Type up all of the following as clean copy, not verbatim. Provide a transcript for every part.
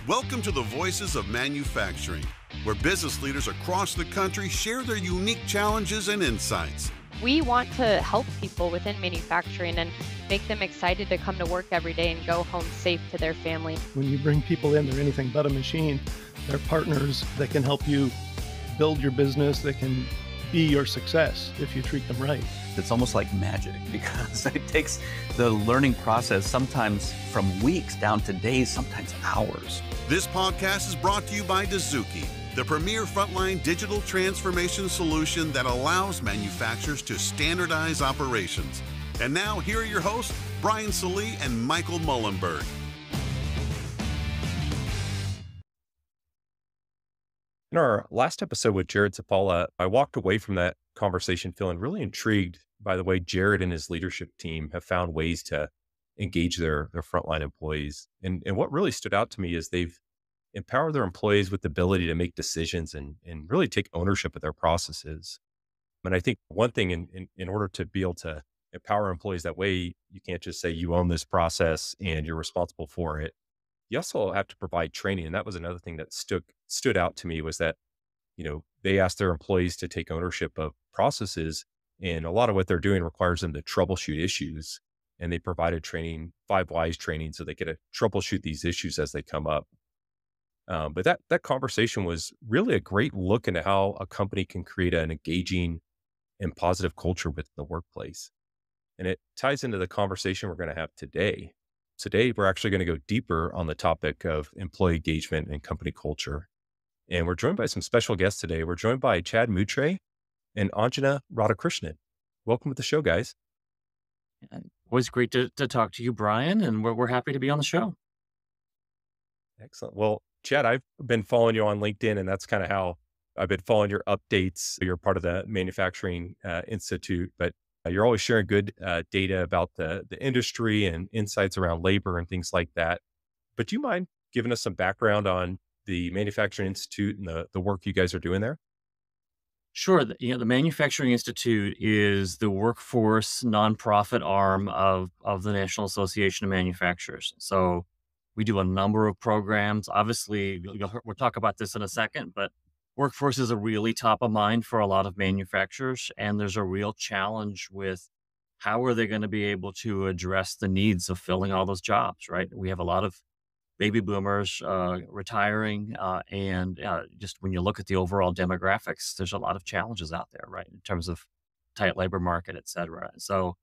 Welcome to the Voices of Manufacturing, where business leaders across the country share their unique challenges and insights. We want to help people within manufacturing and make them excited to come to work every day and go home safe to their family. When you bring people in, they're anything but a machine. They're partners that can help you build your business, that can be your success if you treat them right. It's almost like magic because it takes the learning process sometimes from weeks down to days, sometimes hours. This podcast is brought to you by Decoding, the premier frontline digital transformation solution that allows manufacturers to standardize operations. And now, here are your hosts, Brian Salee and Michael Mullenberg. In our last episode with Jared Zapala, I walked away from that conversation feeling really intrigued by the way Jared and his leadership team have found ways to engage their frontline employees. And what really stood out to me is they've empowered their employees with the ability to make decisions and really take ownership of their processes. And I think one thing in order to be able to empower employees that way, you can't just say you own this process and you're responsible for it. You also have to provide training. And that was another thing that stood out to me was that, they asked their employees to take ownership of processes. And a lot of what they're doing requires them to troubleshoot issues. And they provided training, 5 Whys training, so they could troubleshoot these issues as they come up. But that conversation was really a great look into how a company can create an engaging and positive culture within the workplace. And it ties into the conversation we're going to have today. Today, we're actually going to go deeper on the topic of employee engagement and company culture. And we're joined by some special guests today. We're joined by Chad Moutray and Anjana Radhakrishnan. Welcome to the show, guys. Always great to talk to you, Brian, and we're happy to be on the show. Excellent. Well, Chad, I've been following you on LinkedIn, and that's kind of how I've been following your updates. You're part of the Manufacturing Institute, but you're always sharing good data about the industry and insights around labor and things like that. But do you mind giving us some background on the Manufacturing Institute and the work you guys are doing there? Sure. The Manufacturing Institute is the workforce nonprofit arm of the National Association of Manufacturers. So we do a number of programs. Obviously, we'll talk about this in a second, but workforce is a really top of mind for a lot of manufacturers. And there's a real challenge with how are they going to be able to address the needs of filling all those jobs, right? We have a lot of baby boomers retiring. And just when you look at the overall demographics, there's a lot of challenges out there, right? In terms of tight labor market, et cetera. So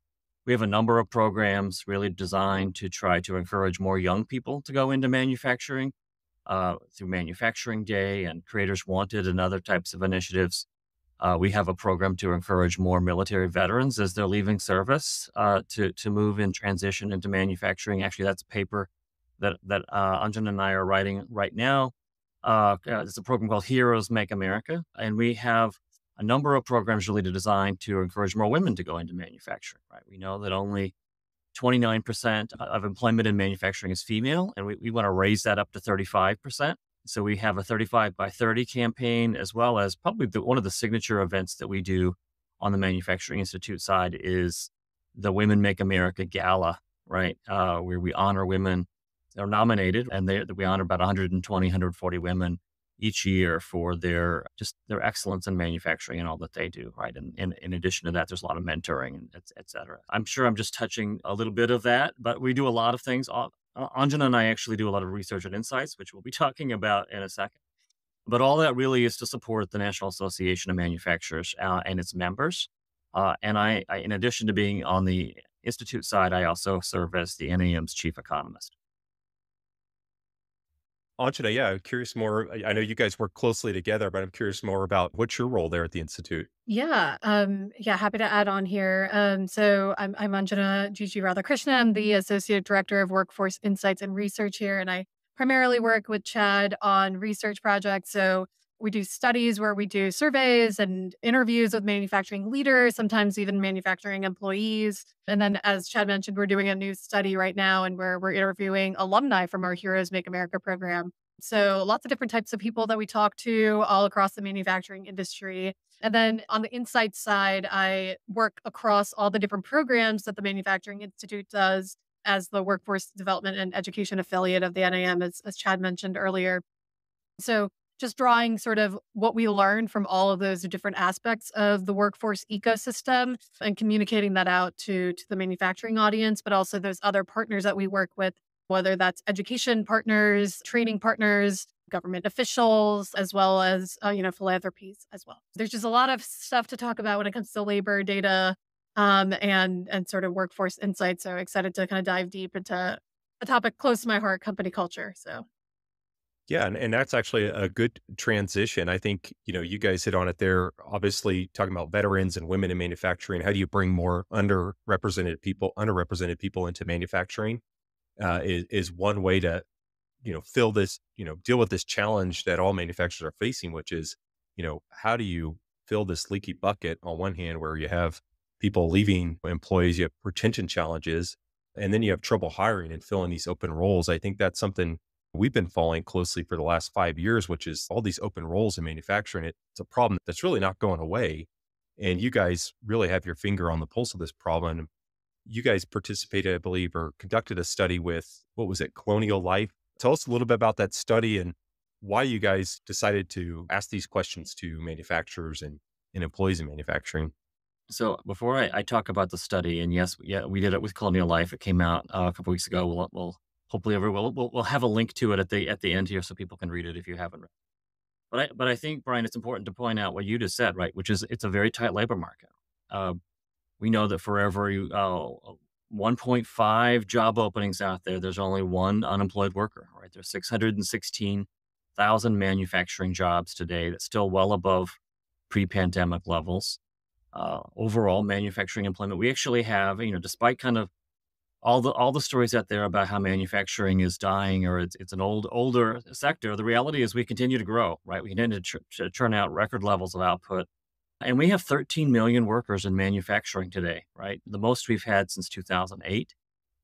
we have a number of programs really designed to try to encourage more young people to go into manufacturing through Manufacturing Day and Creators Wanted and other types of initiatives. We have a program to encourage more military veterans as they're leaving service to move and transition into manufacturing. Actually, that's a paper that Anjana and I are writing right now. It's a program called Heroes Make America. And we have a number of programs really designed to encourage more women to go into manufacturing, right? We know that only 29% of employment in manufacturing is female, and we want to raise that up to 35%. So we have a 35 by 30 campaign, as well as probably one of the signature events that we do on the Manufacturing Institute side is the Women Make America Gala, right? Where we honor women. They're nominated, and we honor about 120, 140 women each year for their excellence in manufacturing and all that they do, right? And in addition to that, there's a lot of mentoring, and et cetera. I'm sure I'm just touching a little bit of that, but we do a lot of things. Anjana and I actually do a lot of research and insights, which we'll be talking about in a second. But all that really is to support the National Association of Manufacturers and its members. And I, in addition to being on the Institute side, I also serve as the NAM's chief economist. Anjana, yeah, I'm curious more. I know you guys work closely together, but I'm curious more about what's your role there at the Institute? Yeah, happy to add on here. So I'm Anjana Radhakrishnan. I'm the Associate Director of Workforce Insights and Research here, and I primarily work with Chad on research projects. So we do studies where we do surveys and interviews with manufacturing leaders, sometimes even manufacturing employees. And then, as Chad mentioned, we're doing a new study right now, and we're interviewing alumni from our Heroes Make America program. So lots of different types of people that we talk to all across the manufacturing industry. And then on the insights side, I work across all the different programs that the Manufacturing Institute does as the workforce development and education affiliate of the NAM, as Chad mentioned earlier. So just drawing sort of what we learned from all of those different aspects of the workforce ecosystem and communicating that out to the manufacturing audience, but also those other partners that we work with, whether that's education partners, training partners, government officials, as well as, philanthropies as well. There's just a lot of stuff to talk about when it comes to labor data and sort of workforce insights. So excited to kind of dive deep into a topic close to my heart, company culture. So Yeah, and that's actually a good transition. I think, you guys hit on it there, obviously talking about veterans and women in manufacturing. How do you bring more underrepresented people into manufacturing is one way to, fill this, deal with this challenge that all manufacturers are facing, which is, how do you fill this leaky bucket on one hand where you have people leaving employees, you have retention challenges, and then you have trouble hiring and filling these open roles. I think that's something we've been following closely for the last 5 years, which is all these open roles in manufacturing. It's a problem that's really not going away. And you guys really have your finger on the pulse of this problem. You guys participated, I believe, or conducted a study with, what was it, Colonial Life? Tell us a little bit about that study and why you guys decided to ask these questions to manufacturers and employees in manufacturing. So before I talk about the study, and yes, we did it with Colonial Life. It came out a couple weeks ago. We'll hopefully we'll have a link to it at the end here so people can read it if you haven't read it. But I think, Brian, it's important to point out what you just said, right? Which is it's a very tight labor market. We know that for every 1.5 job openings out there, there's only one unemployed worker, right? There's 616,000 manufacturing jobs today. That's still well above pre-pandemic levels. Overall manufacturing employment, we actually have, despite kind of all the stories out there about how manufacturing is dying or it's an older sector, the reality is we continue to grow, right? We continue to churn out record levels of output. And we have 13 million workers in manufacturing today, right? The most we've had since 2008.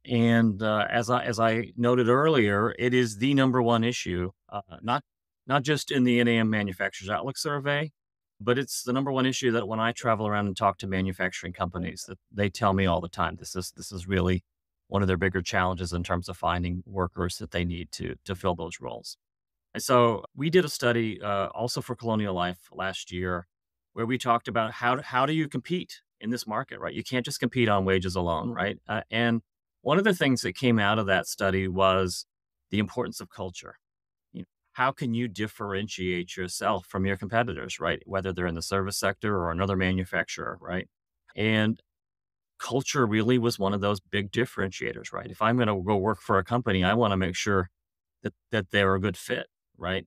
And as I noted earlier, it is the number one issue, not just in the NAM Manufacturers Outlook survey, but it's the number one issue that when I travel around and talk to manufacturing companies, that they tell me all the time. This is really one of their bigger challenges in terms of finding workers that they need to fill those roles. And so we did a study also for Colonial Life last year where we talked about how do you compete in this market, right? You can't just compete on wages alone, right? And one of the things that came out of that study was the importance of culture. How can you differentiate yourself from your competitors, right? Whether they're in the service sector or another manufacturer, right? And culture really was one of those big differentiators, right? If I'm going to go work for a company, I want to make sure that they're a good fit, right?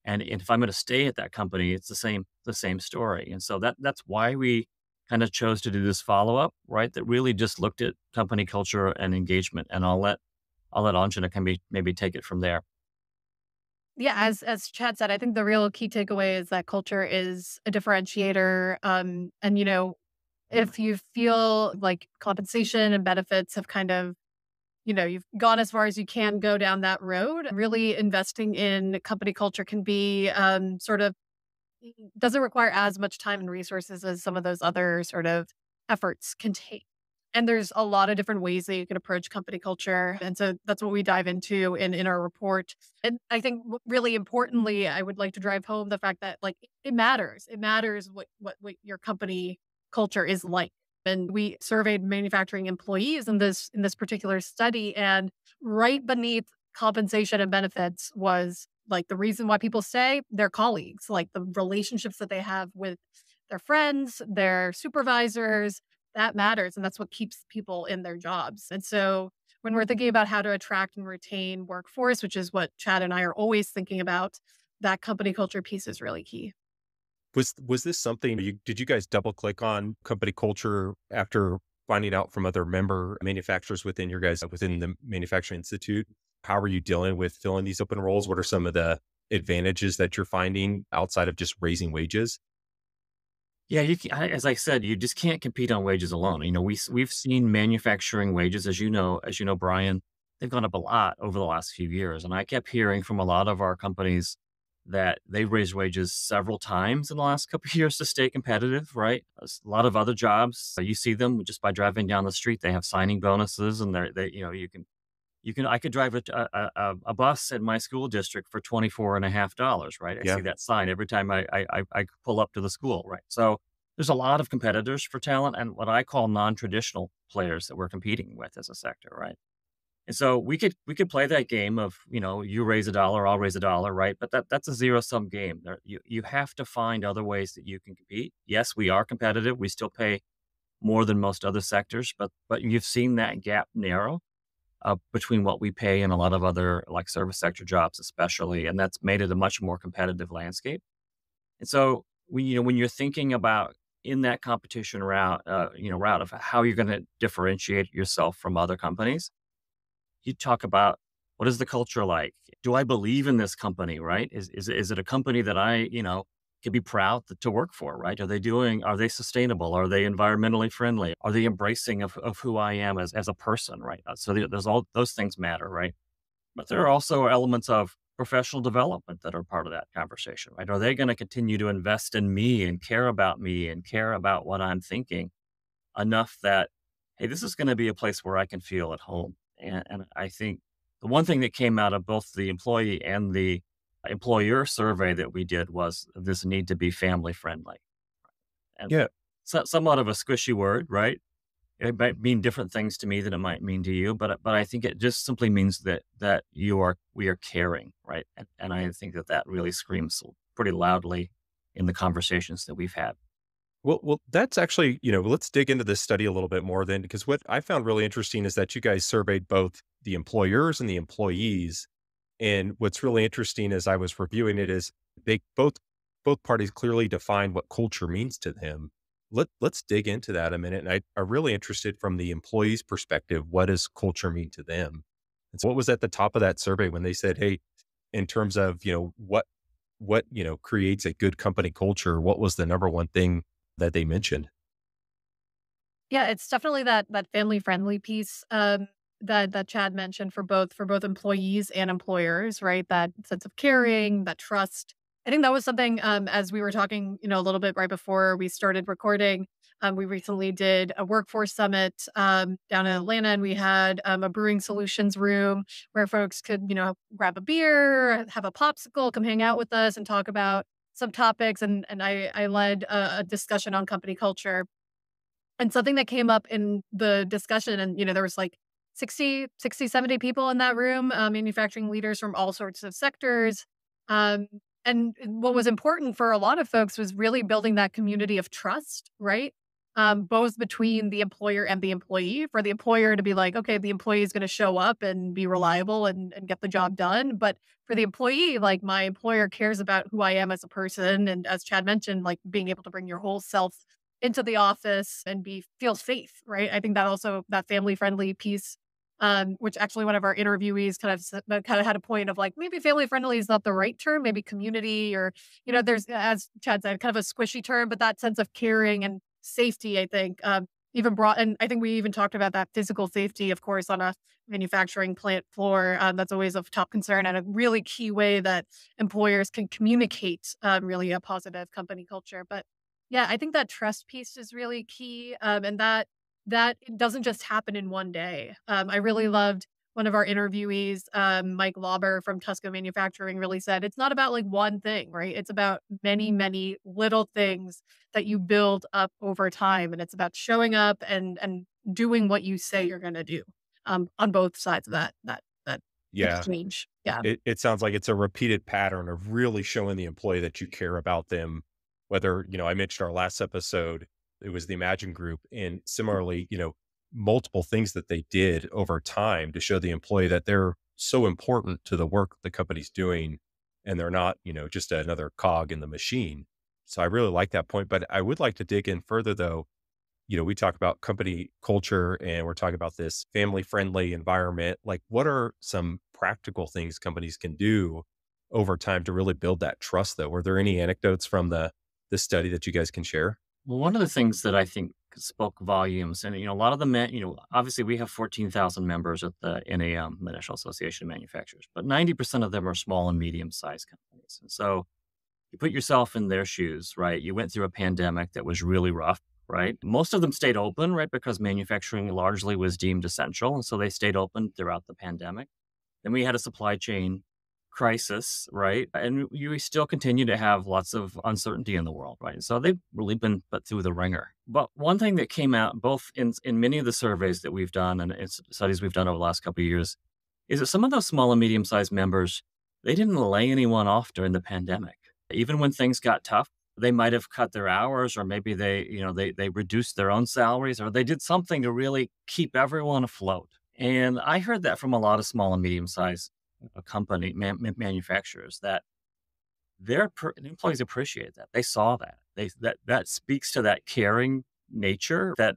And if I'm going to stay at that company, it's the same story. And so that's why we kind of chose to do this follow-up, right? That really just looked at company culture and engagement. And I'll let Anjana maybe take it from there. yeah, as Chad said, I think the real key takeaway is that culture is a differentiator. And if you feel like compensation and benefits have kind of, you've gone as far as you can go down that road, really investing in company culture can be sort of doesn't require as much time and resources as some of those other sort of efforts can take. And there's a lot of different ways that you can approach company culture. And so that's what we dive into in our report. And I think really importantly, I would like to drive home the fact that it matters. It matters what your company culture is like. And we surveyed manufacturing employees in this particular study, and right beneath compensation and benefits was the reason why people stay, their colleagues, the relationships that they have with their friends, their supervisors, that matters. And that's what keeps people in their jobs. And so when we're thinking about how to attract and retain workforce, which is what Chad and I are always thinking about, that company culture piece is really key. Was this something, did you guys double click on company culture after finding out from other member manufacturers within the Manufacturing Institute? How are you dealing with filling these open roles? What are some of the advantages that you're finding outside of just raising wages? Yeah, as I said, you just can't compete on wages alone. We've seen manufacturing wages, as you know, Brian, they've gone up a lot over the last few years. And I kept hearing from a lot of our companies that they've raised wages several times in the last couple of years to stay competitive, right? There's a lot of other jobs, you see them just by driving down the street. They have signing bonuses, and I could drive a bus in my school district for $24.50, right? I Yeah. see that sign every time I pull up to the school, right? So there's a lot of competitors for talent and what I call non-traditional players that we're competing with as a sector, right? And so we could play that game of, you raise a dollar, I'll raise a dollar, right? But that's a zero-sum game. You have to find other ways that you can compete. Yes, we are competitive. We still pay more than most other sectors, but you've seen that gap narrow between what we pay and a lot of other like service sector jobs, especially, and that's made it a much more competitive landscape. And so when you're thinking about in that competition route of how you're going to differentiate yourself from other companies, you talk about what is the culture like? Do I believe in this company, right? Is it a company that I, can be proud to work for, right? Are they sustainable? Are they environmentally friendly? Are they embracing of who I am as a person, right? So there's all those things matter, right? But there are also elements of professional development that are part of that conversation, right? Are they going to continue to invest in me and care about what I'm thinking enough that, hey, this is going to be a place where I can feel at home? And I think the one thing that came out of both the employee and the employer survey that we did was this need to be family friendly. And Yeah. somewhat of a squishy word, right? It might mean different things to me than it might mean to you, but I think it just simply means that we are caring, right? And I think that really screams pretty loudly in the conversations that we've had. Well, that's actually, let's dig into this study a little bit more then, because what I found really interesting is that you guys surveyed both the employers and the employees. And what's really interesting as I was reviewing it is they both parties clearly defined what culture means to them. Let's dig into that a minute. And I'm really interested from the employee's perspective, what does culture mean to them? And so what was at the top of that survey when they said, hey, in terms of, what creates a good company culture, what was the number one thing that they mentioned? Yeah, it's definitely that family friendly piece that Chad mentioned for both employees and employers, right? That sense of caring, that trust. I think that was something as we were talking, a little bit right before we started recording. We recently did a workforce summit down in Atlanta, and we had a brewing solutions room where folks could, grab a beer, have a popsicle, come hang out with us, and talk about some topics. And I led a discussion on company culture. And something that came up in the discussion, and, there was like 70 people in that room, manufacturing leaders from all sorts of sectors. And what was important for a lot of folks was really building that community of trust, right? Both between the employer and the employee, for the employer to be like, okay, the employee is going to show up and be reliable and get the job done. But for the employee, like, my employer cares about who I am as a person. And as Chad mentioned, like, being able to bring your whole self into the office and feel safe, right? I think that also, that family friendly piece, which actually one of our interviewees kind of had a point of like, maybe family friendly is not the right term, maybe community, or, there's, as Chad said, kind of a squishy term, but that sense of caring and safety, I think, even brought, and I think we even talked about that physical safety, of course, on a manufacturing plant floor. That's always of top concern, and a really key way that employers can communicate really a positive company culture. But yeah, I think that trust piece is really key, and that it doesn't just happen in one day. I really loved one of our interviewees, Mike Lauber from Tusco Manufacturing, really said it's not about like one thing, right? It's about many, many little things that you build up over time, and it's about showing up and doing what you say you're going to do, on both sides of that Yeah. exchange. Yeah. It sounds like it's a repeated pattern of really showing the employee that you care about them. Whether, I mentioned our last episode, it was the Imagine Group, and similarly, multiple things that they did over time to show the employee that they're so important to the work the company's doing, and they're not, just another cog in the machine. So I really like that point, but I would like to dig in further though. We talk about company culture and we're talking about this family friendly environment. Like, what are some practical things companies can do over time to really build that trust though? Were there any anecdotes from the study that you guys can share? Well, one of the things that I think spoke volumes, and a lot of the obviously we have 14,000 members at the NAM, the National Association of Manufacturers, but 90% of them are small and medium-sized companies. And so you put yourself in their shoes, right? You went through a pandemic that was really rough, right? Most of them stayed open, right? Because manufacturing largely was deemed essential. And so they stayed open throughout the pandemic. Then we had a supply chain crisis, right? And you still continue to have lots of uncertainty in the world, right? So they've really been put through the ringer. But one thing that came out both in many of the surveys that we've done and studies we've done over the last couple of years is that some of those small and medium-sized members, they didn't lay anyone off during the pandemic. Even when things got tough, they might have cut their hours, or maybe they reduced their own salaries, or they did something to really keep everyone afloat. And I heard that from a lot of small and medium-sized manufacturers, that their employees appreciate that. They saw that. That speaks to that caring nature that,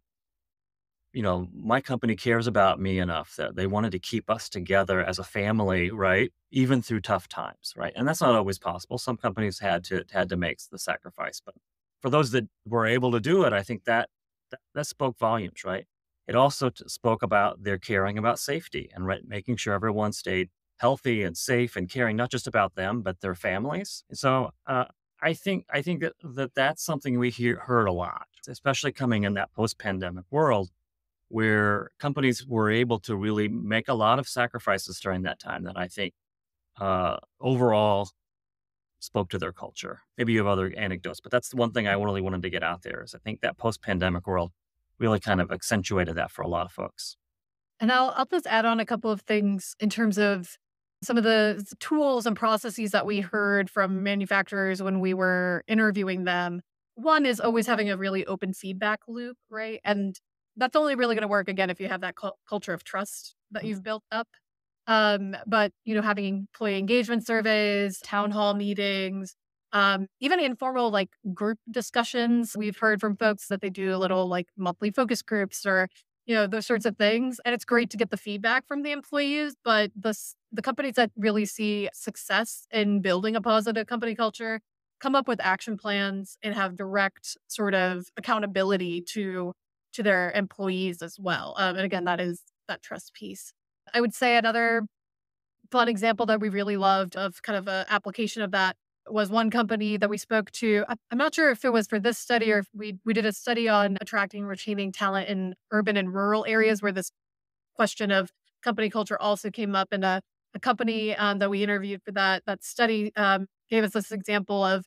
my company cares about me enough that they wanted to keep us together as a family, right? Even through tough times, right? And that's not always possible. Some companies had to make the sacrifice, but for those that were able to do it, I think that spoke volumes, right? It also spoke about their caring about safety and making sure everyone stayed healthy and safe and caring not just about them but their families. And so I think that's something we heard a lot, especially coming in that post-pandemic world, where companies were able to really make a lot of sacrifices during that time that I think overall spoke to their culture. Maybe you have other anecdotes, but that's the one thing I really wanted to get out there is I think that post-pandemic world really kind of accentuated that for a lot of folks. And I'll just add on a couple of things in terms of some of the tools and processes that we heard from manufacturers when we were interviewing them. One is always having a really open feedback loop, right? And that's only really going to work, again, if you have that culture of trust that you've built up. But, having employee engagement surveys, town hall meetings, even informal group discussions. We've heard from folks that they do a little monthly focus groups or, those sorts of things. And it's great to get the feedback from the employees, but the companies that really see success in building a positive company culture come up with action plans and have direct sort of accountability to their employees as well. And again, that is that trust piece. I would say another fun example that we really loved of kind of an application of that was one company that we spoke to. I'm not sure if it was for this study or if we did a study on attracting and retaining talent in urban and rural areas where this question of company culture also came up. And a company that we interviewed for that study gave us this example of,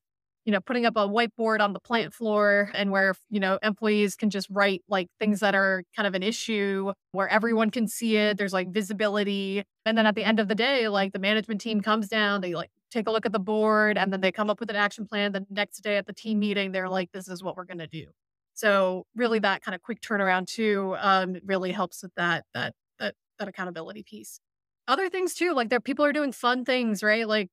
putting up a whiteboard on the plant floor and where, employees can just write things that are kind of an issue where everyone can see it. There's visibility. And then at the end of the day, the management team comes down, they take a look at the board, and then they come up with an action plan. The next day at the team meeting, they're like, this is what we're going to do. So really that kind of quick turnaround too, really helps with that accountability piece. Other things too, people are doing fun things, right?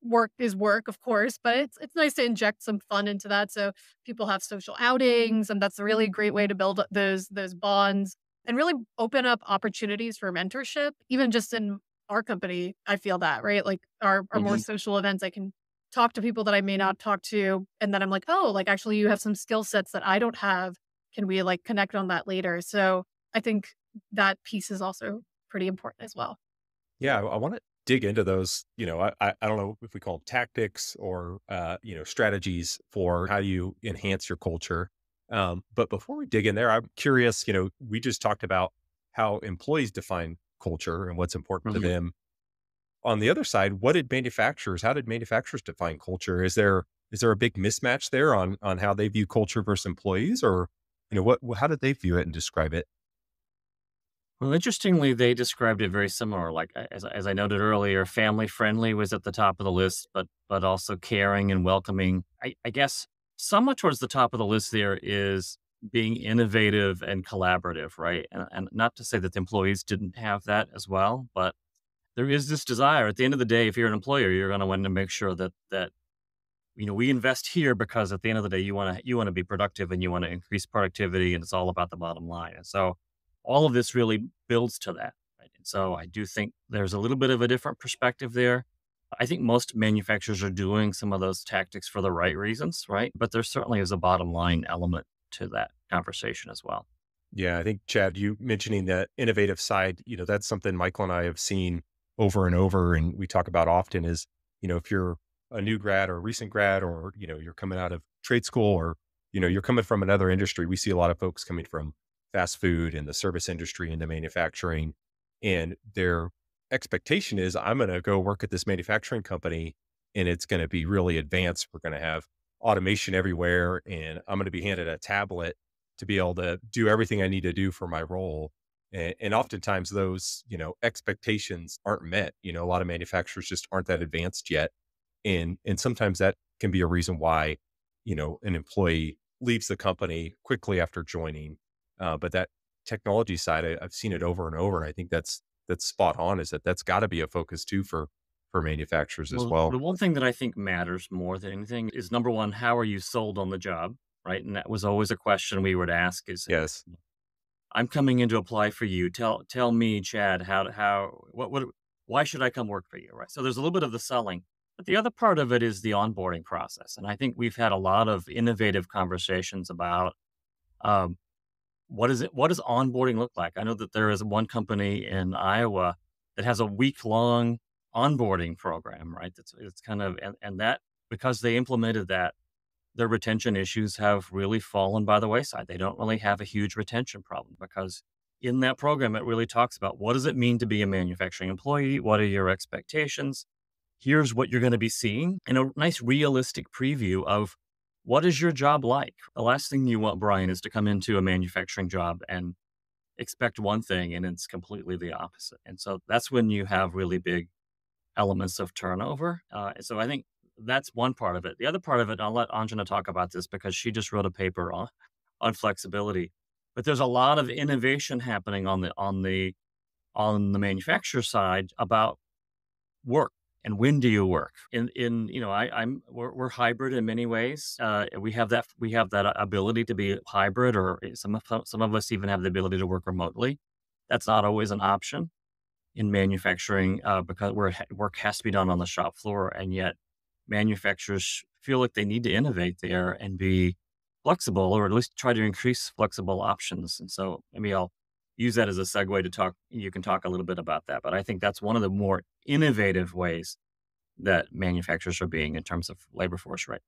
Work is work, of course, but it's nice to inject some fun into that. So people have social outings, and that's a really great way to build those bonds and really open up opportunities for mentorship. Even just in our company, I feel that, right? Our more social events, I can talk to people that I may not talk to. And then I'm like, oh, actually you have some skill sets that I don't have. Can we connect on that later? So I think that piece is also pretty important as well. Yeah, I want to dig into those, I don't know if we call them tactics or, strategies for how you enhance your culture. But before we dig in there, I'm curious, we just talked about how employees define culture and what's important to them. On the other side, how did manufacturers define culture? Is there a big mismatch there on how they view culture versus employees, or, how did they view it and describe it? Well, interestingly, they described it very similar. As I noted earlier, family friendly was at the top of the list, but also caring and welcoming. I guess somewhat towards the top of the list there is being innovative and collaborative, right? And not to say that the employees didn't have that as well, but there is this desire. At the end of the day, if you're an employer, you're going to want to make sure that we invest here because at the end of the day, you want to be productive and you want to increase productivity, and it's all about the bottom line. And so all of this really builds to that, right? And so I do think there's a little bit of a different perspective there. I think most manufacturers are doing some of those tactics for the right reasons, right? But there certainly is a bottom line element to that conversation as well. Yeah, I think Chad, you mentioning that innovative side, that's something Michael and I have seen over and over, and we talk about often is, if you're a new grad or a recent grad, or, you're coming out of trade school, or, you're coming from another industry, we see a lot of folks coming from fast food and the service industry into manufacturing, and their expectation is, I'm going to go work at this manufacturing company and it's going to be really advanced. We're going to have automation everywhere, and I'm going to be handed a tablet to be able to do everything I need to do for my role. And oftentimes those, expectations aren't met. A lot of manufacturers just aren't that advanced yet. And sometimes that can be a reason why, an employee leaves the company quickly after joining. But that technology side, I've seen it over and over. And I think that's spot on, is that's got to be a focus too for manufacturers as well. The one thing that I think matters more than anything is, number one, how are you sold on the job? Right. And that was always a question we would ask is, Yes. I'm coming in to apply for you. Tell me, Chad, why should I come work for you? Right. So there's a little bit of the selling, but the other part of it is the onboarding process. And I think we've had a lot of innovative conversations about, what does onboarding look like? I know that there is one company in Iowa that has a week-long onboarding program, right? It's kind of, and that, because they implemented that, their retention issues have really fallen by the wayside. They don't really have a huge retention problem, because in that program, it really talks about, what does it mean to be a manufacturing employee? What are your expectations? Here's what you're going to be seeing, and a nice realistic preview of what is your job like. The last thing you want, Brian, is to come into a manufacturing job and expect one thing and it's completely the opposite. And so that's when you have really big elements of turnover. So I think that's one part of it. The other part of it, I'll let Anjana talk about this because she just wrote a paper on flexibility. But there's a lot of innovation happening on the manufacturer side about work and when do you work. We're hybrid in many ways. We have that ability to be hybrid, or some of us even have the ability to work remotely. That's not always an option in manufacturing because work has to be done on the shop floor, and yet manufacturers feel like they need to innovate there and be flexible, or at least try to increase flexible options. And so maybe I'll use that as a segue to talk. You can talk a little bit about that, but I think that's one of the more innovative ways that manufacturers are being in terms of labor force, right?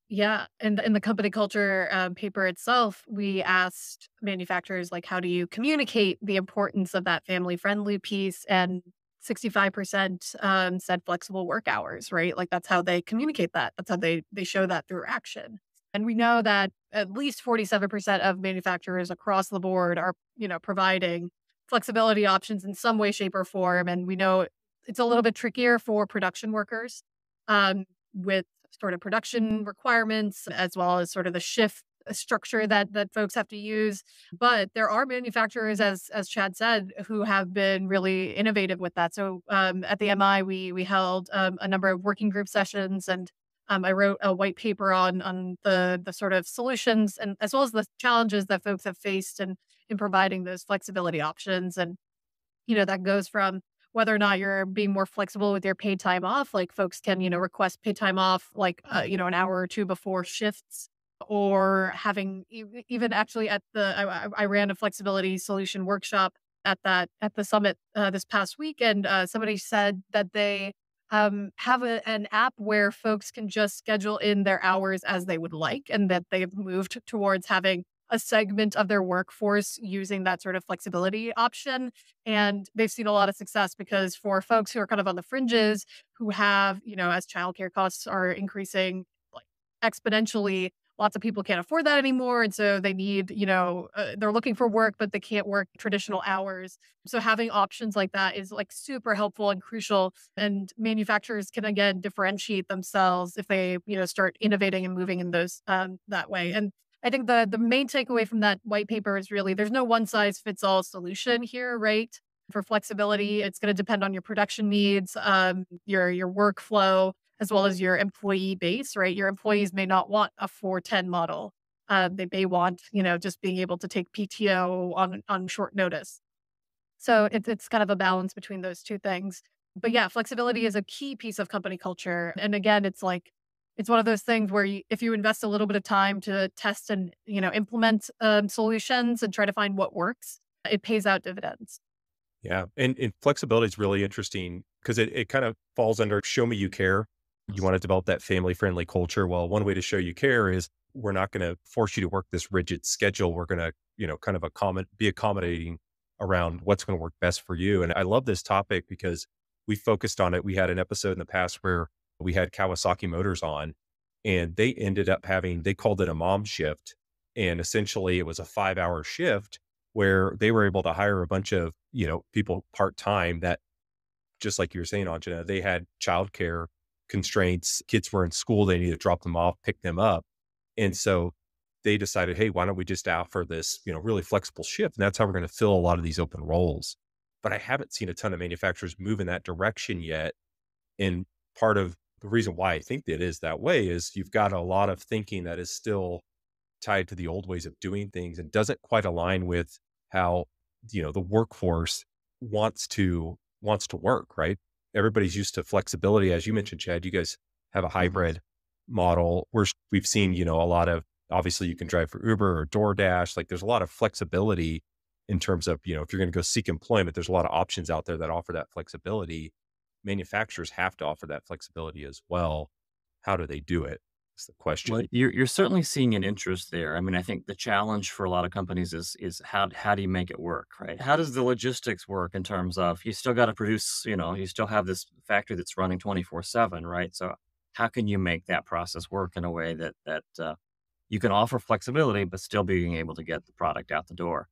Yeah. And in the company culture paper itself, we asked manufacturers, like, how do you communicate the importance of that family friendly piece? And 65% said flexible work hours, right? Like, that's how they communicate that. That's how they show that through action. And we know that at least 47% of manufacturers across the board are, providing flexibility options in some way, shape, or form. And we know it's a little bit trickier for production workers with sort of production requirements, as well as sort of the shift structure that folks have to use. But there are manufacturers, as Chad said, who have been really innovative with that. So at the MI, we held a number of working group sessions, and I wrote a white paper on the sort of solutions, and as well as the challenges that folks have faced in providing those flexibility options. And that goes from whether or not you're being more flexible with your paid time off, like folks can, request paid time off, like, an hour or two before shifts, or having even actually I ran a flexibility solution workshop at the summit this past week. And somebody said that they have an app where folks can just schedule in their hours as they would like, and that they've moved towards having a segment of their workforce using that sort of flexibility option. And they've seen a lot of success, because for folks who are kind of on the fringes, who have, as childcare costs are increasing like exponentially, lots of people can't afford that anymore. And so they need, they're looking for work, but they can't work traditional hours. So having options like that is like super helpful and crucial. And manufacturers can, again, differentiate themselves if they, start innovating and moving in those that way. And I think the main takeaway from that white paper is really there's no one size fits all solution here, right? For flexibility, it's going to depend on your production needs, your workflow, as well as your employee base, right? Your employees may not want a 4-10 model. They may want, just being able to take PTO on short notice. So it's kind of a balance between those two things. But yeah, flexibility is a key piece of company culture. And again, it's like, it's one of those things where if you invest a little bit of time to test and, implement solutions and try to find what works, it pays out dividends. Yeah. And flexibility is really interesting because it kind of falls under show me you care. You want to develop that family friendly culture. Well, one way to show you care is we're not going to force you to work this rigid schedule. We're going to, kind of be accommodating around what's going to work best for you. And I love this topic because we focused on it. We had an episode in the past where we had Kawasaki Motors on, and they ended up they called it a mom shift. And essentially it was a 5-hour shift where they were able to hire a bunch of, people part-time that, just like you were saying, Anjana, they had childcare constraints. Kids were in school. They needed to drop them off, pick them up. And so they decided, hey, why don't we just offer this, really flexible shift? And that's how we're going to fill a lot of these open roles. But I haven't seen a ton of manufacturers move in that direction yet. And part of the reason why I think it is that way is you've got a lot of thinking that is still tied to the old ways of doing things and doesn't quite align with how, the workforce wants to work, right? Everybody's used to flexibility. As you mentioned, Chad, you guys have a hybrid model where we've seen, a lot of, obviously you can drive for Uber or DoorDash. Like there's a lot of flexibility in terms of, if you're going to go seek employment, there's a lot of options out there that offer that flexibility. Manufacturers have to offer that flexibility as well. How do they do it? That's the question. Well, you're certainly seeing an interest there. I mean, I think the challenge for a lot of companies is how do you make it work, right? How does the logistics work in terms of you still got to produce, you still have this factory that's running 24/7, right? So how can you make that process work in a way that you can offer flexibility, but still being able to get the product out the door?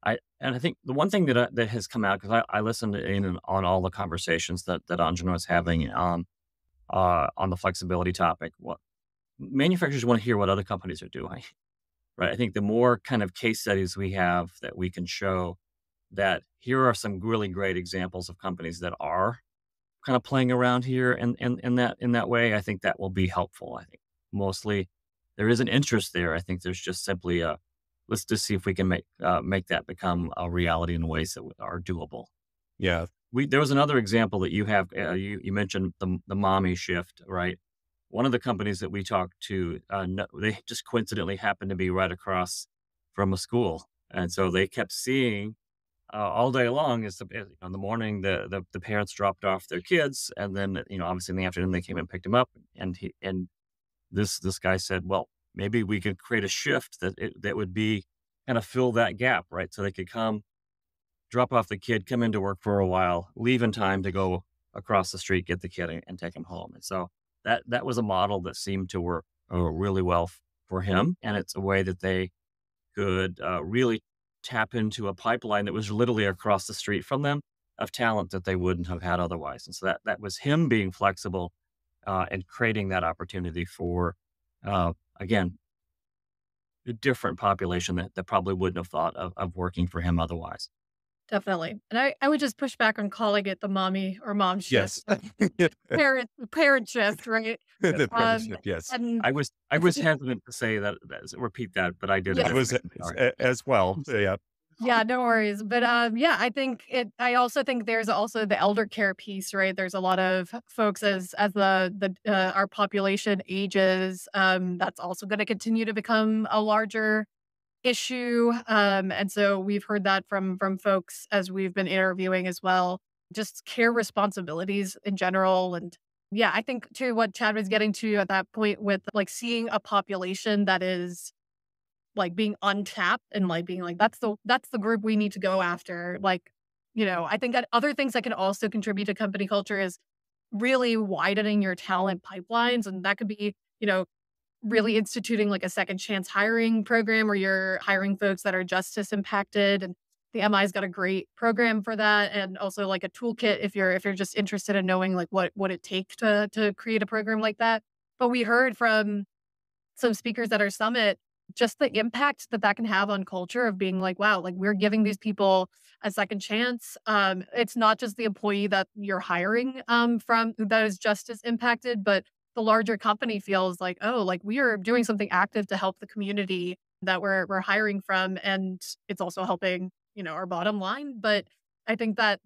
I think the one thing that has come out, because I listened in on all the conversations that Anjana was having on the flexibility topic. What manufacturers want to hear what other companies are doing, right? I think the more kind of case studies we have that we can show that here are some really great examples of companies that are kind of playing around here and in that way, I think that will be helpful. I think mostly there is an interest there. I think there's just simply let's just see if we can make that become a reality in ways that are doable. Yeah. There was another example that you have. You mentioned the mommy shift, right? One of the companies that we talked to, they just coincidentally happened to be right across from a school, and so they kept seeing all day long. In the morning, the parents dropped off their kids, and then obviously in the afternoon they came and picked them up. And this guy said, well, maybe we could create a shift that would be kind of fill that gap, right? So they could come, drop off the kid, come into work for a while, leave in time to go across the street, get the kid and take him home. And so that was a model that seemed to work really well for him. And it's a way that they could really tap into a pipeline that was literally across the street from them of talent that they wouldn't have had otherwise. And so that was him being flexible and creating that opportunity for, again, a different population that probably wouldn't have thought of working for him otherwise. Definitely. And I would just push back on calling it the mommy or mom shift. Yes. Parent shift, right? The parent shift, yes. And I was hesitant to say that, repeat that, but I did. Yes. I was as well. Yeah. yeah, no worries. But I think I also think there's also the elder care piece, right? There's a lot of folks as the our population ages, that's also going to continue to become a larger issue. And so we've heard that from folks as we've been interviewing as well, just care responsibilities in general. And yeah, I think to what Chad was getting to at that point with like seeing a population that is like being untapped and like being like, that's the group we need to go after. Like, I think that other things that can also contribute to company culture is really widening your talent pipelines. And that could be, really instituting like a second chance hiring program where you're hiring folks that are justice impacted. And the MI's got a great program for that. And also like a toolkit if you're just interested in knowing like what it takes to create a program like that. But we heard from some speakers at our summit, just the impact that can have on culture of being like, wow, like we're giving these people a second chance. It's not just the employee that you're hiring from that is just as impacted, but the larger company feels like, oh, like we are doing something active to help the community that we're hiring from. And it's also helping, our bottom line. But I think that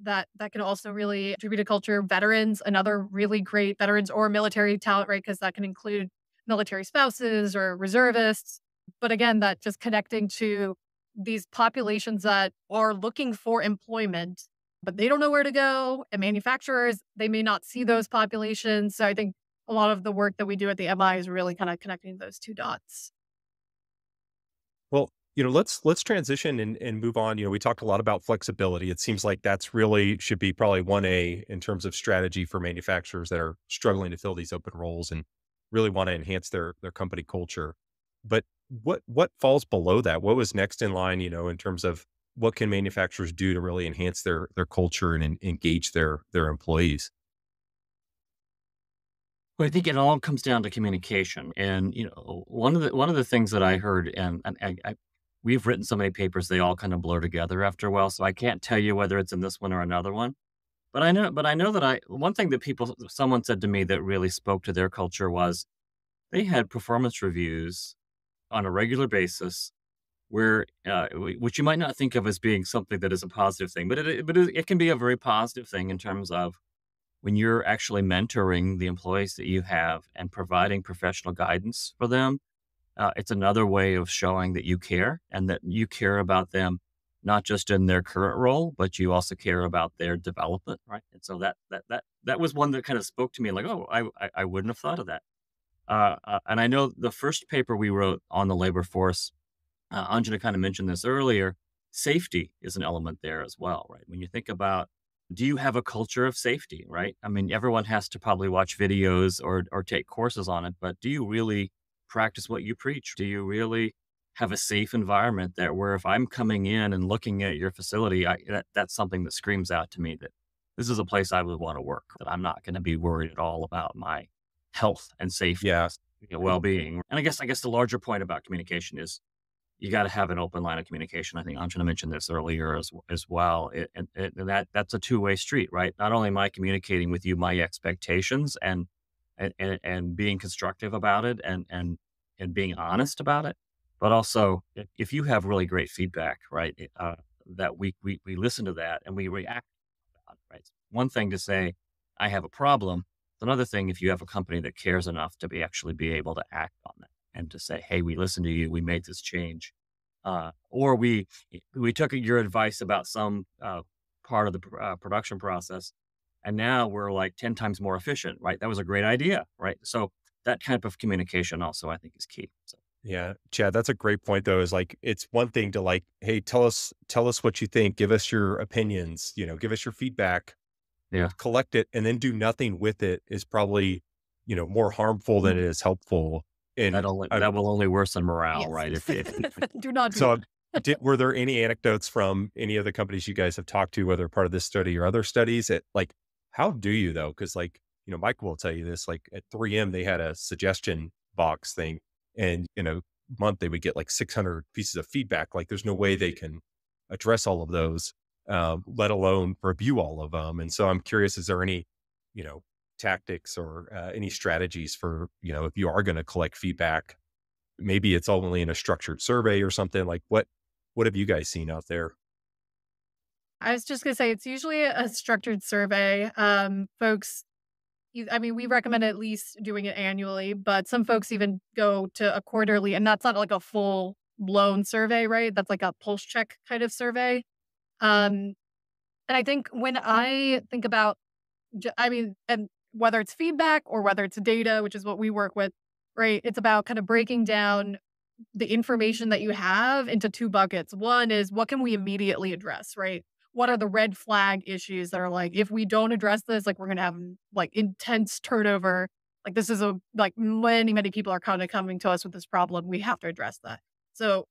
can also really contribute to culture. Veterans, another really great veterans or military talent, right? Because that can include military spouses or reservists. But again, that just connecting to these populations that are looking for employment, but they don't know where to go. And manufacturers, they may not see those populations. So I think a lot of the work that we do at the MI is really kind of connecting those two dots. Well, let's transition and move on. We talked a lot about flexibility. It seems like that's really should be probably 1A in terms of strategy for manufacturers that are struggling to fill these open roles and really want to enhance their company culture. But what falls below that? What was next in line, in terms of what can manufacturers do to really enhance their culture and engage their employees? Well, I think it all comes down to communication. And one of the things that I heard, and we've written so many papers, they all kind of blur together after a while. So I can't tell you whether it's in this one or another one. But I know that one thing that someone said to me that really spoke to their culture was they had performance reviews on a regular basis, where which you might not think of as being something that is a positive thing, but it can be a very positive thing in terms of when you're actually mentoring the employees that you have and providing professional guidance for them. It's another way of showing that you care and that you care about them, not just in their current role, but you also care about their development, right? And so that was one that kind of spoke to me, like, oh, I wouldn't have thought of that. And I know the first paper we wrote on the labor force, Anjana kind of mentioned this earlier, safety is an element there as well, right? When you think about, do you have a culture of safety, right? I mean, everyone has to probably watch videos or take courses on it, but do you really practice what you preach? Do you really have a safe environment there where if I'm coming in and looking at your facility, that's something that screams out to me that this is a place I would want to work, that I'm not going to be worried at all about my health and safety, Yeah. well-being. And I guess the larger point about communication is you got to have an open line of communication. I think Anjana mentioned this earlier as well. And that's a two-way street, right? Not only am I communicating with you my expectations and being constructive about it and being honest about it, but also if you have really great feedback, right, that we listen to that and we react about it, right? It's one thing to say, I have a problem. It's another thing if you have a company that cares enough to actually be able to act on that and to say, hey, we listened to you, we made this change. Or we took your advice about some part of the production process, and now we're like 10 times more efficient, right? That was a great idea, right? So that type of communication also, I think, is key. So. Yeah, Chad, that's a great point though, is like, it's one thing to like, hey, tell us what you think, give us your opinions, give us your feedback, collect it, and then do nothing with it is probably, more harmful than it is helpful. And that will only worsen morale, Yes. right? If Do not do so that. were there any anecdotes from any of the companies you guys have talked to, whether part of this study or other studies, that like, how do you though? Because like, Mike will tell you this, like at 3M, they had a suggestion box thing, and month they would get like 600 pieces of feedback. Like there's no way they can address all of those, let alone review all of them. And so I'm curious, is there any, tactics or any strategies for, if you are going to collect feedback, maybe it's only in a structured survey or something, like what have you guys seen out there? I was just going to say, it's usually a structured survey. Folks, we recommend at least doing it annually, but some folks even go to a quarterly, and that's not like a full blown survey, right? That's like a pulse check kind of survey. And I think when I think about, and whether it's feedback or whether it's data, which is what we work with, right? It's about kind of breaking down the information that you have into two buckets. One is, what can we immediately address, right? What are the red flag issues that are like, if we don't address this, like we're going to have like intense turnover. Like this is many people are kind of coming to us with this problem. We have to address that. So,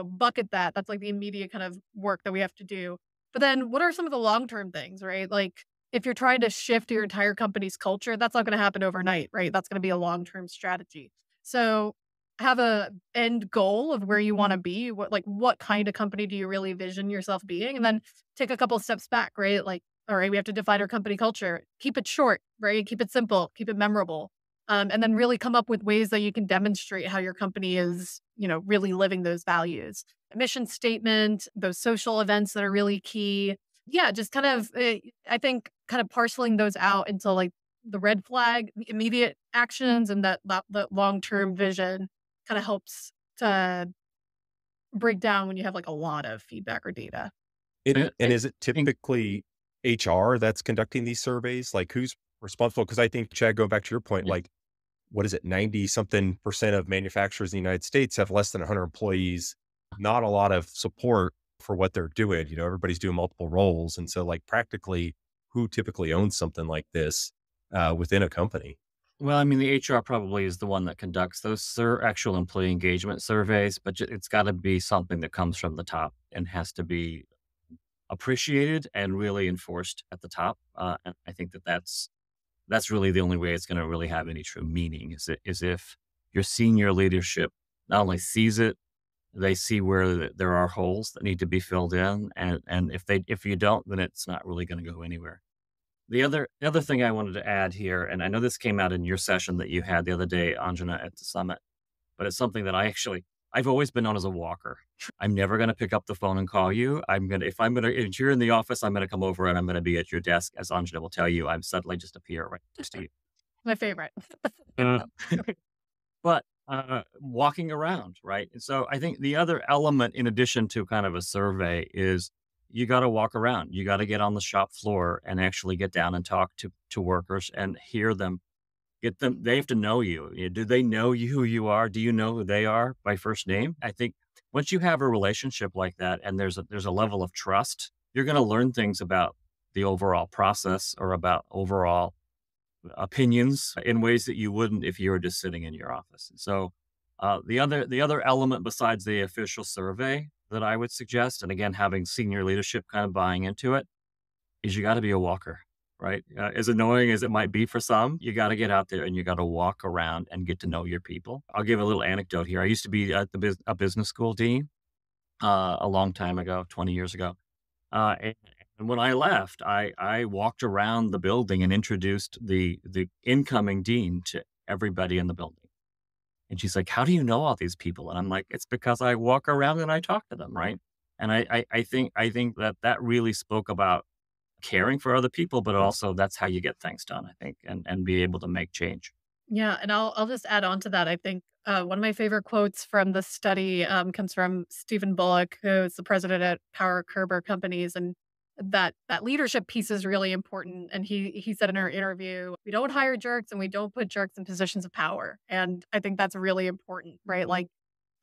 bucket that. That's like the immediate kind of work that we have to do. But then what are some of the long-term things, right? Like if you're trying to shift your entire company's culture, that's not going to happen overnight, right? That's going to be a long-term strategy. So have a end goal of where you want to be. What kind of company do you really vision yourself being? And then take a couple steps back, right? Like, all right, we have to define our company culture. Keep it short, right? Keep it simple, keep it memorable. And then really come up with ways that you can demonstrate how your company is, really living those values. A mission statement, those social events that are really key. yeah, just kind of, I think kind of parceling those out into like the red flag, the immediate actions, and the long-term vision kind of helps to break down when you have like a lot of feedback or data. And is it typically HR that's conducting these surveys? Like who's responsible? Because I think, Chad, going back to your point, Yeah. like, what is it? 90 something percent of manufacturers in the United States have less than 100 employees, not a lot of support for what they're doing. Everybody's doing multiple roles. And so like practically who typically owns something like this within a company? Well, I mean, the HR probably is the one that conducts those actual employee engagement surveys, but it's got to be something that comes from the top and has to be appreciated and really enforced at the top. And I think that's really the only way it's going to really have any true meaning is if your senior leadership not only sees it, they see where there are holes that need to be filled in, and if you don't, then it's not really going to go anywhere. The other thing I wanted to add here, and I know this came out in your session that you had the other day, Anjana, at the summit, but it's something that I've always been known as a walker. I'm never going to pick up the phone and call you. If you're in the office, I'm going to come over and I'm going to be at your desk. As Anjana will tell you, I'm suddenly just appear right next to you. My favorite. Uh, but walking around, right? And so I think the other element, in addition to kind of a survey, is you got to walk around. You got to get on the shop floor and actually get down and talk to workers and hear them. Get them. They have to know you. Do they know you who you are? Do you know who they are by first name? I think once you have a relationship like that, and there's a level of trust, you're going to learn things about the overall process or about overall opinions in ways that you wouldn't if you were just sitting in your office. And so the other element besides the official survey that I would suggest, and again having senior leadership kind of buying into it, is you got to be a walker, right? As annoying as it might be for some, you got to get out there and you got to walk around and get to know your people. I'll give a little anecdote here. I used to be at a business school dean a long time ago, 20 years ago. And when I left, I walked around the building and introduced the incoming dean to everybody in the building. And she's like, "How do you know all these people?" And I'm like, "It's because I walk around and I talk to them, right?" And I think that really spoke about caring for other people, but also that's how you get things done, I think, and be able to make change. Yeah, and I'll just add on to that. I think one of my favorite quotes from the study comes from Stephen Bullock, who is the president at Power Kerber Companies, and that leadership piece is really important. And he said in our interview, "We don't hire jerks, and we don't put jerks in positions of power." And I think that's really important, right? Like,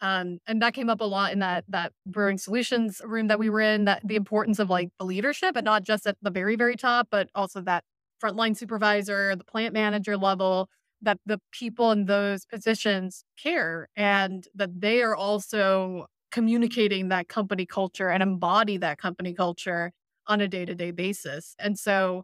and that came up a lot in that Brewing Solutions room that we were in. That the importance of like the leadership, and not just at the very very top, but also that frontline supervisor, the plant manager level, that the people in those positions care and that they are also communicating that company culture and embody that company culture on a day-to-day basis. And so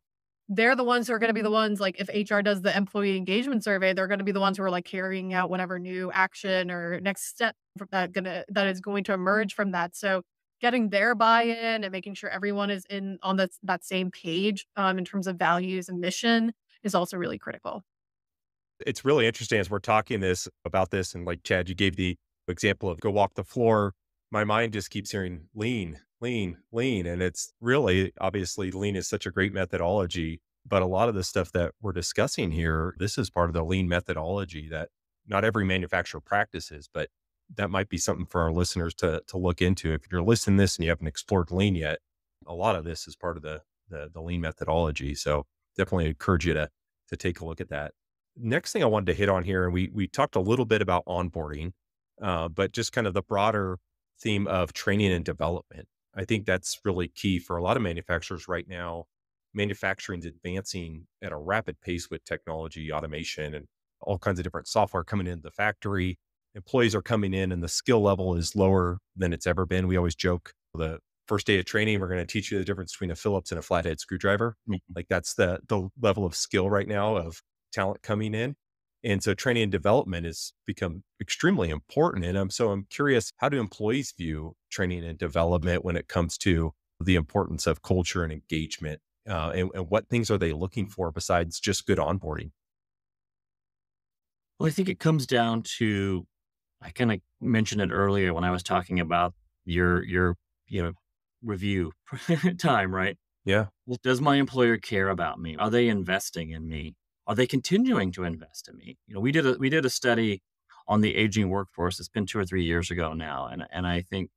they're the ones who are going to be the ones, like if HR does the employee engagement survey, they're going to be the ones who are like carrying out whatever new action or next step that is going to emerge from that. So getting their buy-in and making sure everyone is in on that same page in terms of values and mission is also really critical. It's really interesting as we're talking about this. And like Chad, you gave the example of go walk the floor. My mind just keeps hearing lean, lean, lean. And it's really, obviously, lean is such a great methodology. But a lot of the stuff that we're discussing here, this is part of the lean methodology that not every manufacturer practices, but that might be something for our listeners to look into. If you're listening to this and you haven't explored lean yet, a lot of this is part of the lean methodology. So definitely encourage you to take a look at that. Next thing I wanted to hit on here, and we talked a little bit about onboarding, but just kind of the broader theme of training and development. I think that's really key for a lot of manufacturers right now. Manufacturing's advancing at a rapid pace with technology, automation, and all kinds of different software coming into the factory. Employees are coming in and the skill level is lower than it's ever been. We always joke the first day of training, we're going to teach you the difference between a Phillips and a flathead screwdriver. Like that's the level of skill right now of talent coming in. And so training and development has become extremely important. And I'm curious, how do employees view training and development when it comes to the importance of culture and engagement? And what things are they looking for besides just good onboarding? Well, I think it comes down to, I kind of mentioned it earlier when I was talking about your review time, right? Yeah. Well, does my employer care about me? Are they investing in me? Are they continuing to invest in me? We did a study on the aging workforce. It's been 2 or 3 years ago now, and I think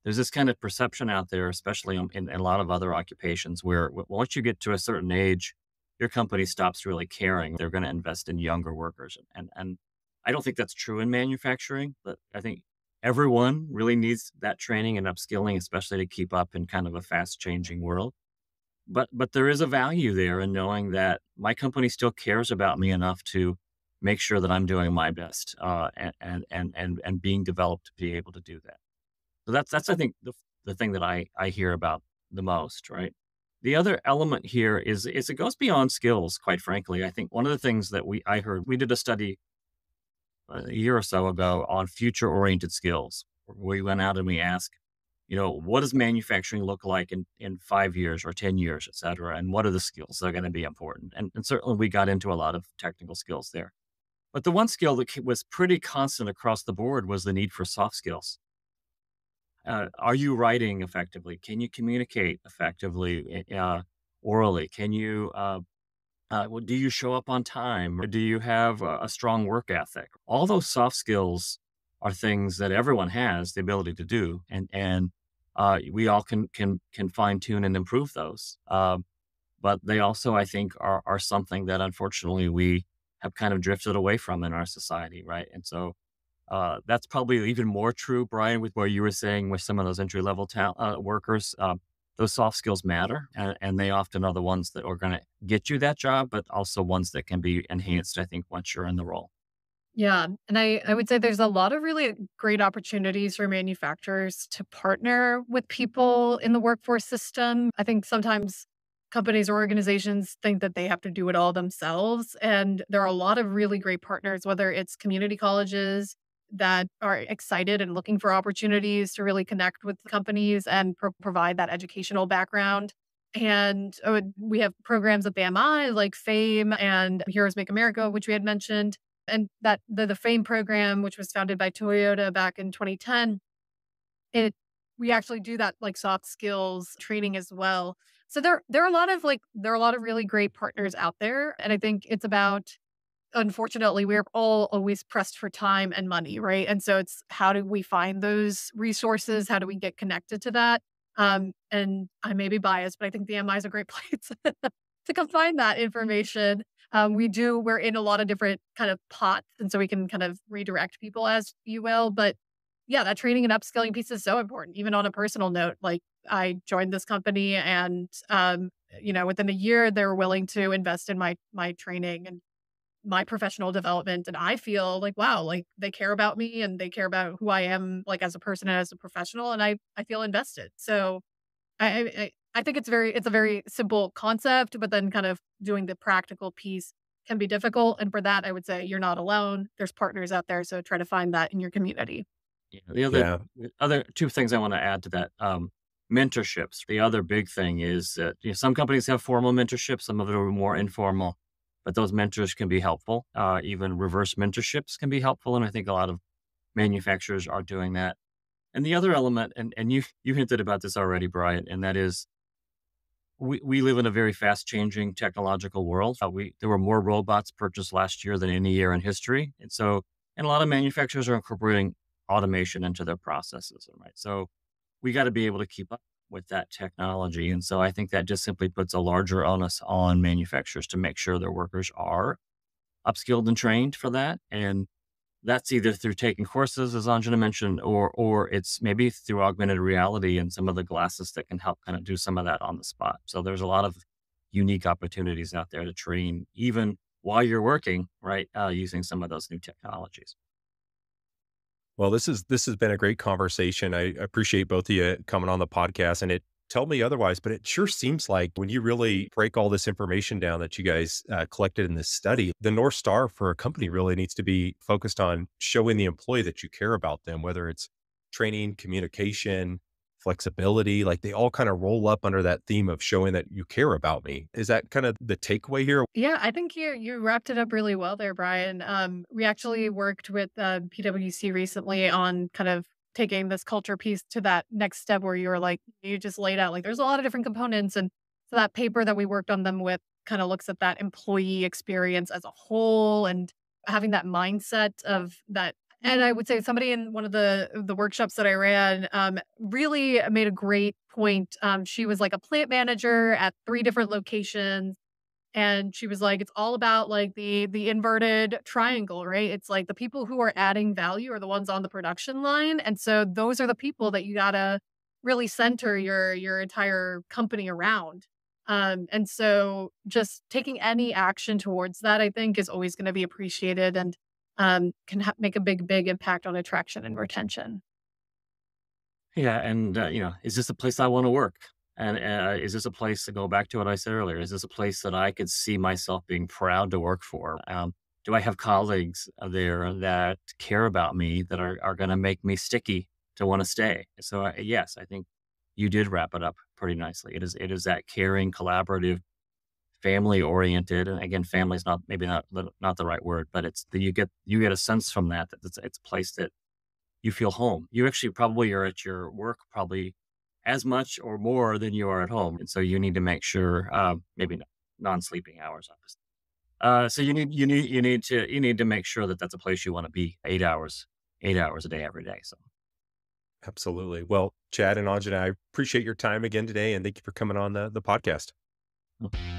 there's this kind of perception out there, especially in a lot of other occupations, where once you get to a certain age, your company stops really caring. They're going to invest in younger workers, and I don't think that's true in manufacturing. But I think everyone really needs that training and upskilling, especially to keep up in kind of a fast changing world. But there is a value there in knowing that my company still cares about me enough to make sure that I'm doing my best, and being developed to be able to do that. So that's I think the thing that I hear about the most, right? The other element here is it goes beyond skills, quite frankly. I think one of the things that I heard, we did a study a year or so ago on future oriented skills. We went out and we asked, what does manufacturing look like in 5 years or 10 years, et cetera? And what are the skills that are going to be important? And certainly we got into a lot of technical skills there. But the one skill that was pretty constant across the board was the need for soft skills. Are you writing effectively? Can you communicate effectively orally? Can you do you show up on time? Or do you have a strong work ethic? All those soft skills are things that everyone has the ability to do, and we all can fine tune and improve those. But they also, I think, are something that unfortunately we have kind of drifted away from in our society, right? And so that's probably even more true, Brian, with what you were saying with some of those entry level workers. Those soft skills matter, and they often are the ones that are going to get you that job, but also ones that can be enhanced, I think, once you're in the role. Yeah. And I would say there's a lot of really great opportunities for manufacturers to partner with people in the workforce system. I think sometimes companies or organizations think that they have to do it all themselves. And there are a lot of really great partners, whether it's community colleges that are excited and looking for opportunities to really connect with companies and provide that educational background. And we have programs at the MI like FAME and Heroes Make America, which we had mentioned. And that the FAME program, which was founded by Toyota back in 2010, we actually do that like soft skills training as well. So there are a lot of really great partners out there. And I think it's about, unfortunately, we're all always pressed for time and money, right? And so it's how do we find those resources? How do we get connected to that? And I may be biased, but I think the MI is a great place to come find that information. We're in a lot of different kind of pots, and so we can kind of redirect people as you will. But yeah, that training and upskilling piece is so important, even on a personal note. Like I joined this company and, within a year, they were willing to invest in my training and my professional development. And I feel like, wow, like they care about me and they care about who I am, like as a person and as a professional. And I feel invested. So I think it's a very simple concept, but then kind of doing the practical piece can be difficult. And for that, I would say you're not alone. There's partners out there. So try to find that in your community. Yeah. Yeah. The other two things I want to add to that, mentorships. The other big thing is that some companies have formal mentorships, some of it are more informal, but those mentors can be helpful. Even reverse mentorships can be helpful, and I think a lot of manufacturers are doing that. And the other element, and you hinted about this already, Brian, and that is we live in a very fast changing technological world. There were more robots purchased last year than any year in history, and a lot of manufacturers are incorporating automation into their processes, right? So we got to be able to keep up with that technology. And so I think that just simply puts a larger onus on manufacturers to make sure their workers are upskilled and trained for that. And that's either through taking courses, as Anjana mentioned, or it's maybe through augmented reality and some of the glasses that can help kind of do some of that on the spot. So there's a lot of unique opportunities out there to train even while you're working, right? Using some of those new technologies. Well, this has been a great conversation. I appreciate both of you coming on the podcast, and tell me otherwise, but it sure seems like when you really break all this information down that you guys collected in this study, the North Star for a company really needs to be focused on showing the employee that you care about them, whether it's training, communication, flexibility, like they all kind of roll up under that theme of showing that you care about me. Is that kind of the takeaway here? Yeah, I think you wrapped it up really well there, Brian. We actually worked with PwC recently on kind of taking this culture piece to that next step where you were like, you just laid out like there's a lot of different components and that paper that we worked on them with kind of looks at that employee experience as a whole and having that mindset of that. And I would say somebody in one of the workshops that I ran really made a great point. She was like a plant manager at 3 different locations. And she was like, it's all about like the inverted triangle, right? It's like the people who are adding value are the ones on the production line. And so those are the people that you gotta really center your entire company around. And so just taking any action towards that, I think, is always going to be appreciated and can make a big impact on attraction and retention. Yeah, and is this a place I want to work? And is this a place, to go back to what I said earlier, is this a place that I could see myself being proud to work for? Do I have colleagues there that care about me, that are going to make me sticky to want to stay? So yes, I think you did wrap it up pretty nicely. It is that caring, collaborative, family oriented, and again, family is not the right word, but it's you get a sense from that it's a place that you feel home. You actually probably are at your work probably as much or more than you are at home, and so you need to make sure, maybe non-sleeping hours, obviously. So you need to make sure that that's a place you want to be 8 hours a day every day. So Absolutely. Well, Chad and Anjana, I appreciate your time again today, and thank you for coming on the podcast.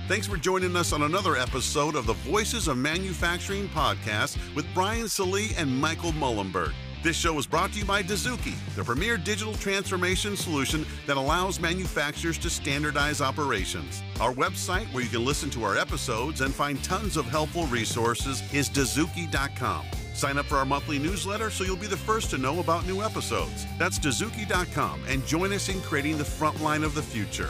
Thanks for joining us on another episode of the Voices of Manufacturing podcast with Brian Salee and Michael Mullenberg. This show is brought to you by Decoding, the premier digital transformation solution that allows manufacturers to standardize operations. Our website, where you can listen to our episodes and find tons of helpful resources, is Decoding.com. Sign up for our monthly newsletter so you'll be the first to know about new episodes. That's Decoding.com, and join us in creating the front line of the future.